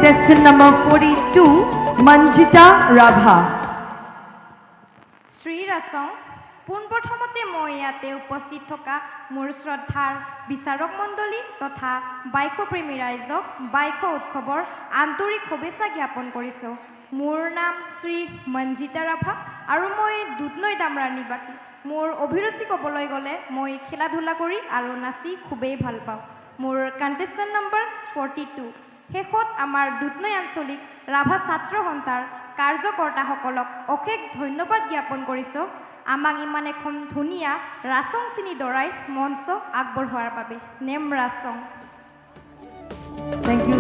contestant number 42, Manjita Rabha. Shri ৰাছং পোনপ্ৰথমতে মই ইয়াতে উপস্থিত থকা মোৰ শ্ৰদ্ধাৰ বিচাৰক মণ্ডলী তথা বাইক প্ৰেমী ৰাইজক বাইক উৎসৱৰ আন্তৰিক শুভেচ্ছা জ্ঞাপন কৰিছোঁ। মোৰ নাম শ্ৰী মঞ্জিতা ৰাভা আৰু মই দুধনৈ দামৰাৰ নিবাসী। মোৰ অভিৰুচি ক'বলৈ গ'লে মই খেলা ধূলা কৰি আৰু নাচি খুবেই ভাল পাওঁ। মোৰ কণ্টেষ্টেণ্ট নম্বৰ 42। শেষত আমাৰ দুধনৈ আঞ্চলিক ৰাভা ছাত্ৰ সন্থাৰ কাৰ্যকৰ্তাসকলক অশেষ ধন্যবাদ জ্ঞাপন কৰিছোঁ আমাক ইমান এখন ধুনীয়া ৰাছং চিনি দৰাই মঞ্চ আগবঢ়োৱাৰ বাবে। নেম ৰাছং। Thank you.